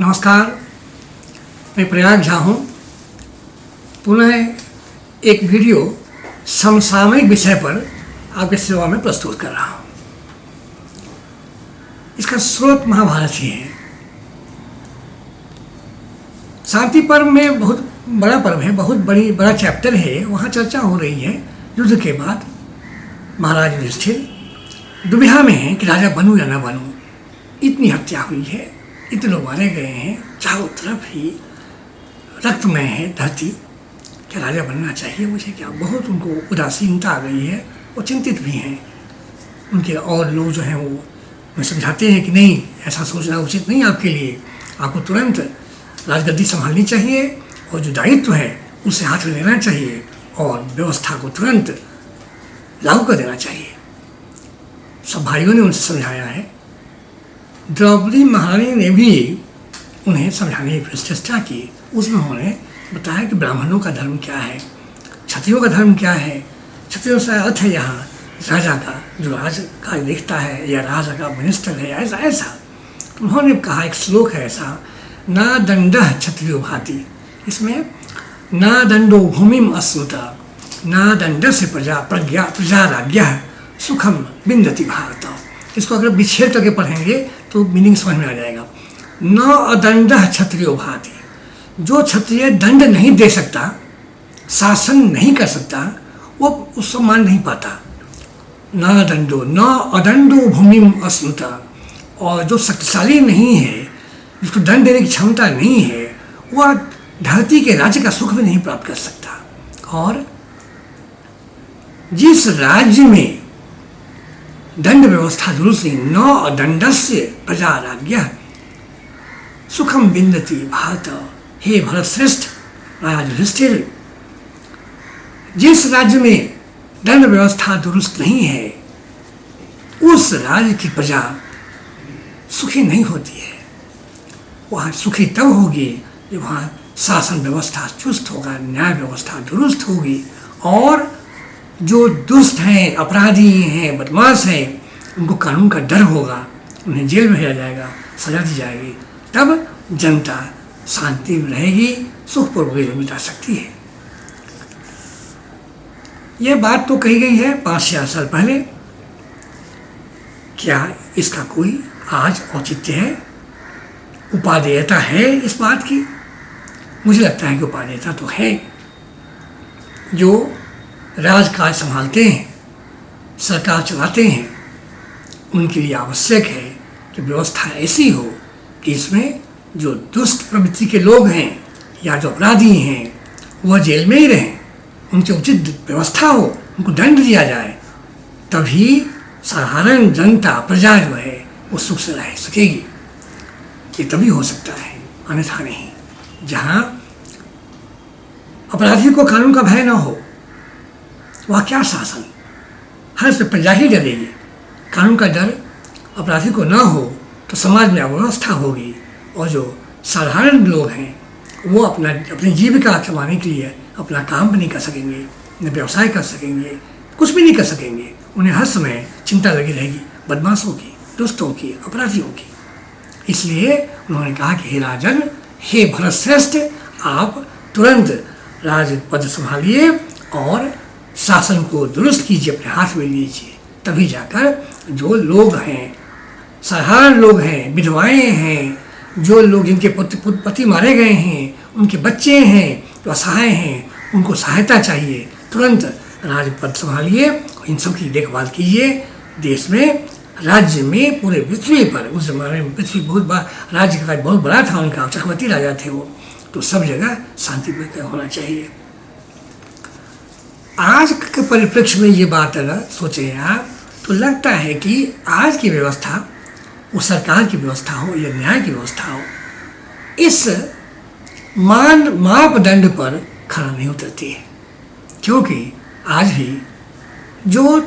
नमस्कार, मैं प्रयाग झा हूँ। पुनः एक वीडियो समसामयिक विषय पर आपके सेवा में प्रस्तुत कर रहा हूँ। इसका स्रोत महाभारत ही है। शांति पर्व में बहुत बड़ा पर्व है, बहुत बड़ा चैप्टर है। वहाँ चर्चा हो रही है युद्ध के बाद महाराज युधिष्ठिर दुविधा में है कि राजा बनूं या न बनूं। इतनी हत्या हुई है, इतने लोग मारे गए हैं, चारों तरफ ही रक्तमय है धरती। क्या राजा बनना चाहिए मुझे? क्या बहुत उनको उदासीनता आ गई है। वो चिंतित भी हैं। उनके और लोग जो हैं वो समझाते हैं कि नहीं, ऐसा सोचना उचित नहीं आपके लिए। आपको तुरंत राजगद्दी संभालनी चाहिए और जो दायित्व है उसे हाथ में लेना चाहिए और व्यवस्था को तुरंत लागू कर देना चाहिए। सब भाइयों ने उनसे समझाया है। द्रौपदी महारानी ने भी उन्हें समझाने की चेष्टा की। उसमें उन्होंने बताया कि ब्राह्मणों का धर्म क्या है, क्षत्रियों का धर्म क्या है। क्षत्रियों से अर्थ है यहाँ राजा का, जो राज का देखता है, या राजा का मिनिस्टर है, ऐसा ऐसा। तो उन्होंने कहा, एक श्लोक है ऐसा, ना दंडः क्षत्रियो भाति। इसमें ना दंडो भूमिम अस्नुता, ना दंड से प्रजा राज्ञः सुखम बिंदति भारत। इसको अगर विच्छेद करके पढ़ेंगे तो मीनिंग समझ में आ जाएगा। न अदंडः क्षत्रियो भाति, जो क्षत्रिय दंड नहीं दे सकता, शासन नहीं कर सकता, वो उस सम्मान नहीं पाता। न दंडो न अदंडो भूमिम अस्नुता, और जो शक्तिशाली नहीं है, जिसको दंड देने की क्षमता नहीं है, वह धरती के राज्य का सुख भी नहीं प्राप्त कर सकता। और जिस राज्य में दंड व्यवस्था दुरुस्त नहीं, न दंडस्य प्रजा राज्ञः सुखम विन्दति भारत। हे भरत श्रेष्ठ राजा युधिष्ठिर, जिस राज्य में दंड व्यवस्था दुरुस्त नहीं है, उस राज्य की प्रजा सुखी नहीं होती है। वहाँ सुखी तब होगी जब वहाँ शासन व्यवस्था चुस्त होगा, न्याय व्यवस्था दुरुस्त होगी, और जो दुष्ट हैं, अपराधी हैं, बदमाश हैं, उनको कानून का डर होगा, उन्हें जेल में भेजा जाएगा, सजा दी जाएगी। तब जनता शांति में रहेगी, सुखपूर्वक जीवन बिता सकती है। यह बात तो कही गई है 5-6 साल पहले। क्या इसका कोई आज औचित्य है? उपादेयता है इस बात की? मुझे लगता है कि उपादेयता तो है। जो राजकाज संभालते हैं, सरकार चलाते हैं, उनके लिए आवश्यक है कि व्यवस्था ऐसी हो कि इसमें जो दुष्ट प्रवृत्ति के लोग हैं या जो अपराधी हैं वह जेल में ही रहें, उनकी उचित व्यवस्था हो, उनको दंड दिया जाए, तभी साधारण जनता, प्रजा जो है वो सुख से रह सकेगी। ये तभी हो सकता है, अन्यथा नहीं। जहाँ अपराधी को कानून का भय न हो, वह क्या शासन? हर से प्रजा ही डरेगी। कानून का डर अपराधी को न हो तो समाज में अव्यवस्था होगी, और जो साधारण लोग हैं वो अपनी जीविका कमाने के लिए अपना काम भी नहीं कर सकेंगे, न व्यवसाय कर सकेंगे, कुछ भी नहीं कर सकेंगे। उन्हें हर समय चिंता लगी रहेगी बदमाशों की, दुष्टों की, अपराधियों की। इसलिए उन्होंने कहा कि हे राजन, हे भरत श्रेष्ठ, आप तुरंत राजपद संभालिए और शासन को दुरुस्त कीजिए, अपने हाथ में लीजिए। तभी जाकर जो लोग हैं, साधारण लोग हैं, विधवाएं हैं, जो लोग जिनके पति मारे गए हैं, उनके बच्चे हैं, जो असहाय हैं, उनको सहायता चाहिए। तुरंत राजपद संभालिए और इन सब की देखभाल कीजिए। देश में, राज्य में, पूरे पृथ्वी पर, उस जमाने में पृथ्वी बहुत बड़ा, राज्य का बहुत बड़ा था उनका, चक्रवर्ती राजा थे वो, तो सब जगह शांति होना चाहिए। आज के परिप्रेक्ष्य में ये बात अगर सोचें आप, तो लगता है कि आज की व्यवस्था, वो सरकार की व्यवस्था हो या न्याय की व्यवस्था हो, इस मापदंड पर खरा नहीं उतरती है। क्योंकि आज भी जो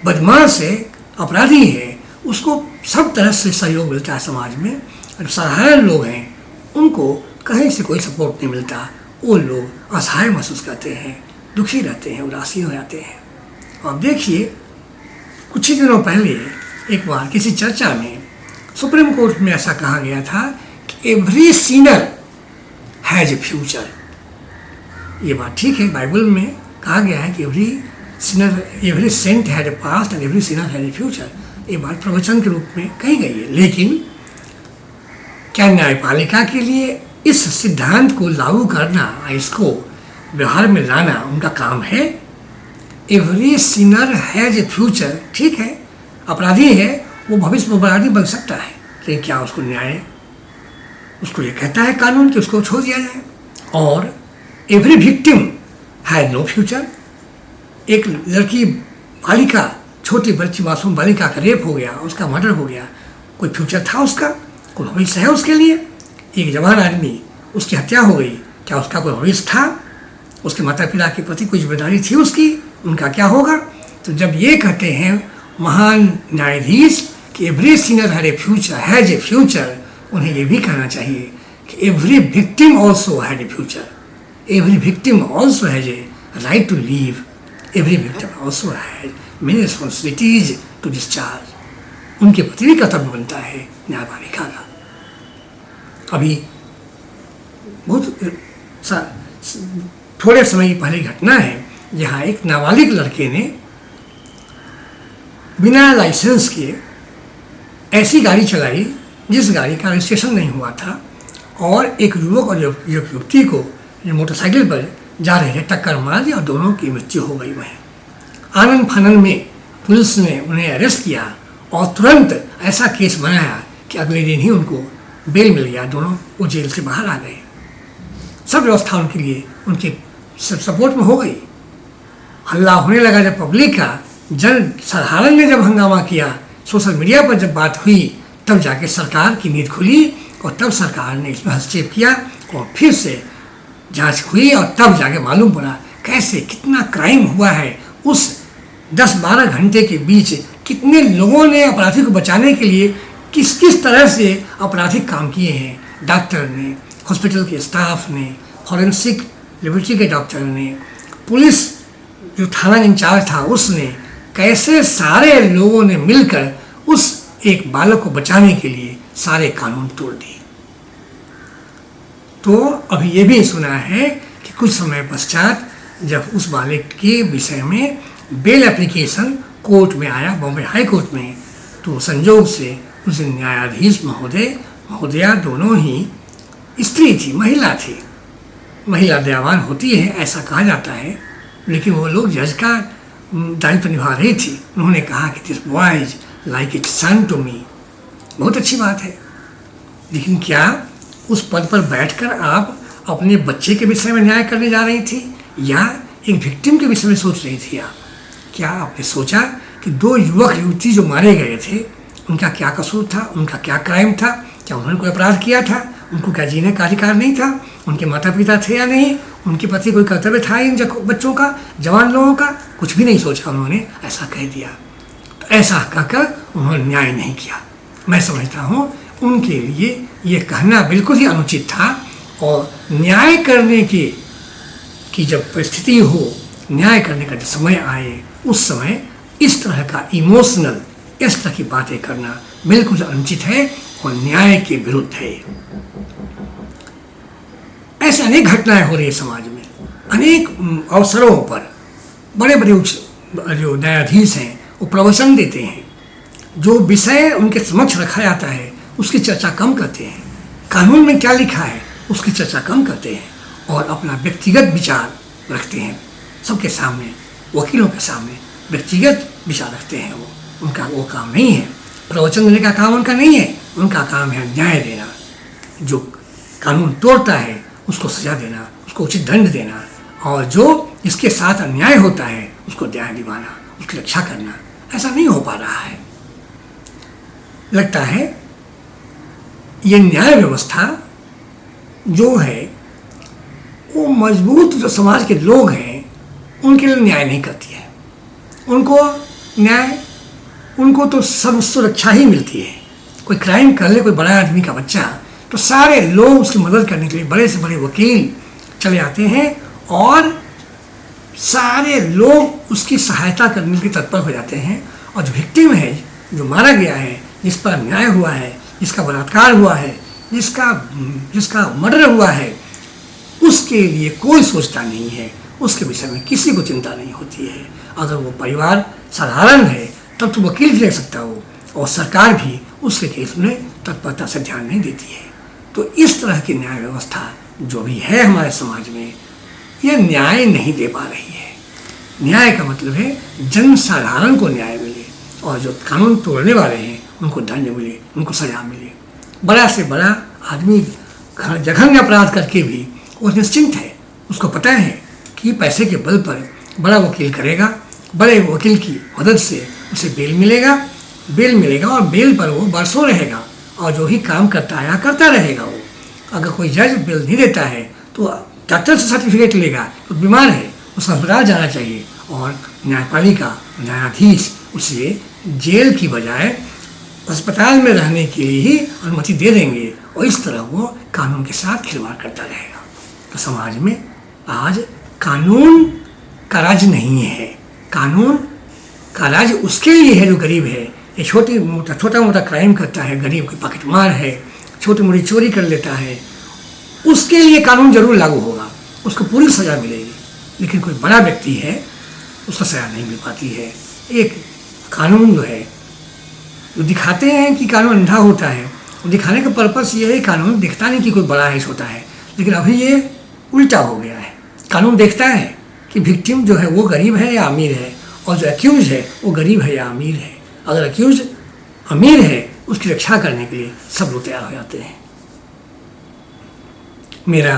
बदमाश है, अपराधी है, उसको सब तरह से सहयोग मिलता है समाज में। और साधारण लोग हैं, उनको कहीं से कोई सपोर्ट नहीं मिलता। वो लोग असहाय महसूस करते हैं, दुखी रहते हैं, उदासीन हो जाते हैं। और देखिए, कुछ ही दिनों पहले एक बार किसी चर्चा में सुप्रीम कोर्ट में ऐसा कहा गया था कि every sinner has a future. ये बात ठीक है, बाइबल में कहा गया है कि every saint had a past and every sinner has a future. ये बात प्रवचन के रूप में कही गई है, लेकिन क्या न्यायपालिका के लिए इस सिद्धांत को लागू करना, इसको व्यवहार में लाना उनका काम है? Every sinner has a future, ठीक है, अपराधी है वो भविष्य में अपराधी बन सकता है, लेकिन क्या उसको न्याय, उसको ये कहता है कानून कि उसको छोड़ दिया जाए? और every victim has no future. एक लड़की बालिका, छोटी बच्ची मासूम बालिका का रेप हो गया, उसका मर्डर हो गया, कोई फ्यूचर था उसका? कोई भविष्य है उसके लिए? एक जवान आदमी, उसकी हत्या हो गई, क्या उसका कोई भविष्य था? उसके माता पिता के प्रति कोई जिम्मेदारी थी उसकी? उनका क्या होगा? तो जब ये कहते हैं महान न्यायाधीश कि every sinner has a future, उन्हें ये भी कहना चाहिए कि every victim also had a future. Every victim also has a right to live. Every victim also has many responsibilities to discharge. उनके प्रति भी कर्तव्य बनता है न्यायपालिका का। अभी बहुत थोड़े समय की पहले घटना है जहाँ एक नाबालिग लड़के ने बिना लाइसेंस के ऐसी गाड़ी चलाई जिस गाड़ी का रजिस्ट्रेशन नहीं हुआ था, और एक युवक और युवती को जो मोटरसाइकिल पर जा रहे थे टक्कर मार दी और दोनों की मृत्यु हो गई। वहीं आनंद फानन में पुलिस ने उन्हें अरेस्ट किया और तुरंत ऐसा केस बनाया कि अगले दिन ही उनको बेल मिल गया, दोनों वो जेल से बाहर आ गए। सब व्यवस्था उनके लिए उनके सपोर्ट में हो गई। हल्ला होने लगा जब पब्लिक का, जन साधारण ने जब हंगामा किया, सोशल मीडिया पर जब बात हुई, तब जाके सरकार की नींद खुली और तब सरकार ने इसमें हस्तक्षेप किया और फिर से जांच हुई और तब जाके मालूम पड़ा कैसे कितना क्राइम हुआ है। उस 10-12 घंटे के बीच कितने लोगों ने अपराधी को बचाने के लिए किस किस तरह से आपराधिक काम किए हैं। डॉक्टर ने, हॉस्पिटल के स्टाफ ने, फॉरेंसिक लेबोरेटरी के डॉक्टर ने, पुलिस जो थाना इंचार्ज था उसने, कैसे सारे लोगों ने मिलकर उस एक बालक को बचाने के लिए सारे कानून तोड़ दिए। तो अभी ये भी सुना है कि कुछ समय पश्चात जब उस बालक के विषय में बेल एप्लीकेशन कोर्ट में आया, बॉम्बे हाई कोर्ट में, तो संजोग से उस न्यायाधीश महोदया दोनों ही स्त्री थी, महिला थी। महिला दयावान होती है ऐसा कहा जाता है, लेकिन वो लोग जज का दायित्व निभा रही थी। उन्होंने कहा कि this boy is like it son to me. बहुत अच्छी बात है, लेकिन क्या उस पद पर बैठकर आप अपने बच्चे के विषय में न्याय करने जा रही थी या एक विक्टिम के विषय में सोच रही थी आप? क्या आपने सोचा कि 2 युवक युवती जो मारे गए थे उनका क्या कसूर था, उनका क्या क्राइम था? क्या उन्होंने कोई अपराध किया था? उनको क्या जीने का अधिकार नहीं था? उनके माता पिता थे या नहीं? उनके प्रति कोई कर्तव्य था इन बच्चों का, जवान लोगों का? कुछ भी नहीं सोचा, उन्होंने ऐसा कह दिया। तो ऐसा कहकर उन्होंने न्याय नहीं किया। मैं समझता हूँ उनके लिए ये कहना बिल्कुल ही अनुचित था, और न्याय करने की जब परिस्थिति हो, न्याय करने का जब समय आए, उस समय इस तरह का इमोशनल, इस तरह की बातें करना बिल्कुल अनुचित है और न्याय के विरुद्ध है। ऐसे अनेक घटनाएं हो रही है समाज में। अनेक अवसरों पर बड़े बड़े जो न्यायाधीश हैं वो प्रवचन देते हैं, जो विषय उनके समक्ष रखा जाता है उसकी चर्चा कम करते हैं, कानून में क्या लिखा है उसकी चर्चा कम करते हैं, और अपना व्यक्तिगत विचार रखते हैं सबके सामने, वकीलों के सामने व्यक्तिगत विचार रखते हैं। उनका वो काम नहीं है, प्रवचन देने का काम उनका नहीं है। उनका काम है न्याय देना, जो कानून तोड़ता है उसको सजा देना, उसको उचित दंड देना, और जो इसके साथ अन्याय होता है उसको न्याय दिलाना, उसकी रक्षा करना। ऐसा नहीं हो पा रहा है। लगता है ये न्याय व्यवस्था जो है वो मजबूत जो समाज के लोग हैं उनके लिए न्याय नहीं करती है। उनको तो सब सुरक्षा ही मिलती है। कोई क्राइम कर ले कोई बड़ा आदमी का बच्चा, तो सारे लोग उसकी मदद करने के लिए बड़े से बड़े वकील चले आते हैं और सारे लोग उसकी सहायता करने के तत्पर हो जाते हैं। और जो विक्टिम है, जो मारा गया है, जिस पर अन्याय हुआ है, जिसका बलात्कार हुआ है, जिसका जिसका मर्डर हुआ है उसके लिए कोई सोचता नहीं है, उसके विषय में किसी को चिंता नहीं होती है। अगर वो परिवार साधारण है तब तो वकील भी ले सकता हो, और सरकार भी उसके केस में तत्परता से ध्यान नहीं देती है। तो इस तरह की न्याय व्यवस्था जो भी है हमारे समाज में, ये न्याय नहीं दे पा रही है। न्याय का मतलब है जन साधारण को न्याय मिले, और जो कानून तोड़ने वाले हैं उनको दंड मिले, उनको सजा मिले। बड़ा से बड़ा आदमी जघन्य अपराध करके भी वो निश्चिंत है, उसको पता है कि पैसे के बल पर बड़ा वकील करेगा, बड़े वकील की मदद से उसे बेल मिलेगा और बेल पर वो बरसों रहेगा, और जो भी काम करता आया करता रहेगा। वो अगर कोई जज बेल नहीं देता है तो डॉक्टर से सर्टिफिकेट लेगा तो बीमार है, उसको अस्पताल जाना चाहिए, और न्यायपालिका न्यायाधीश उसे जेल की बजाय अस्पताल में रहने के लिए ही अनुमति दे देंगे, और इस तरह वो कानून के साथ खिलवाड़ करता रहेगा। तो समाज में आज कानून का राज नहीं है। कानून का राज उसके लिए है जो गरीब है। ये छोटा मोटा क्राइम करता है, गरीब की पॉकेट मार है, छोटी मोटी चोरी कर लेता है, उसके लिए कानून जरूर लागू होगा, उसको पूरी सज़ा मिलेगी। लेकिन कोई बड़ा व्यक्ति है उसको सज़ा नहीं मिल पाती है। एक कानून जो है, जो दिखाते हैं कि कानून अंधा होता है, वो दिखाने का पर्पस ये है कानून दिखता नहीं कि कोई बड़ा है छोटा है। लेकिन अभी ये उल्टा हो गया है। कानून देखता है कि विक्टिम जो है वो गरीब है या अमीर है, और जो एक्यूज है वो गरीब है या अमीर है। अगर एक्यूज अमीर है उसकी रक्षा करने के लिए सब लोग तैयार हो जाते हैं। मेरा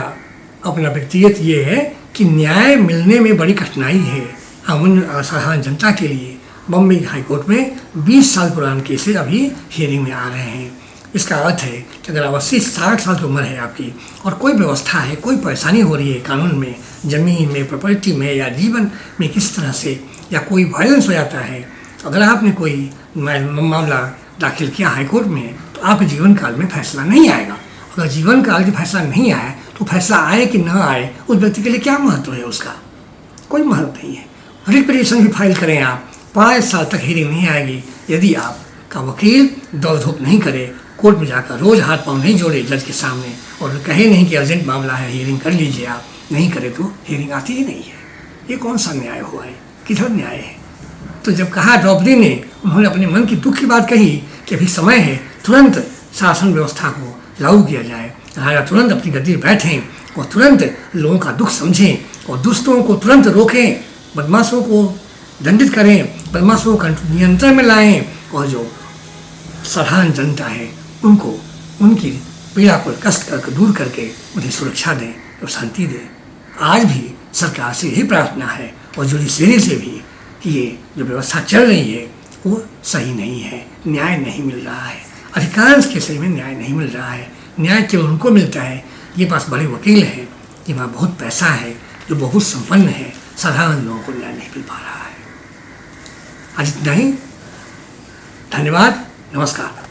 अपना व्यक्तिगत ये है कि न्याय मिलने में बड़ी कठिनाई है साधारण जनता के लिए। बम्बई हाई कोर्ट में 20 साल पुराने केसेज अभी हियरिंग में आ रहे हैं। इसका अर्थ है कि अगर 80-60 साल की उम्र है आपकी और कोई व्यवस्था है, कोई परेशानी हो रही है कानून में, ज़मीन में, प्रॉपर्टी में, या जीवन में किस तरह से, या कोई वायलेंस हो जाता है, अगर आपने कोई मामला दाखिल किया हाई कोर्ट में तो आपके जीवन काल में फैसला नहीं आएगा। अगर जीवन काल में फैसला नहीं आए तो फैसला आए कि न आए उस व्यक्ति के लिए क्या महत्व है, उसका कोई महत्व नहीं है। रिट पिटीशन भी फाइल करें आप, 5 साल तक हियरिंग नहीं आएगी यदि आपका वकील दौड़ धूप नहीं करे, कोर्ट में जाकर रोज़ हाथ पाँव नहीं जोड़े जज के सामने और कहे नहीं कि अर्जेंट मामला है हियरिंग कर लीजिए, आप नहीं करे तो हियरिंग आती ही नहीं है। ये कौन सा न्याय हुआ है, किधर न्याय है। तो जब कहा द्रौपदी ने, उन्होंने अपने मन की दुख की बात कही कि अभी समय है तुरंत शासन व्यवस्था को लागू किया जाए, राजा तुरंत अपनी गद्दी पर बैठें और तुरंत लोगों का दुख समझें और दुष्टों को तुरंत रोकें, बदमाशों को दंडित करें, बदमाशों को नियंत्रण में लाएं, और जो साधारण जनता है उनको उनकी पीड़ा को कष्ट करके दूर करके उन्हें सुरक्षा दें और शांति दें। आज भी सरकार से यही प्रार्थना है और जुडिशरी से भी कि ये जो व्यवस्था चल रही है वो सही नहीं है, न्याय नहीं मिल रहा है। अधिकांश केस में न्याय नहीं मिल रहा है। न्याय केवल उनको मिलता है ये पास बड़े वकील हैं, ये वहाँ बहुत पैसा है, जो बहुत संपन्न है, साधारण लोगों को न्याय नहीं मिल पा रहा है। आज इतना ही, धन्यवाद, नमस्कार।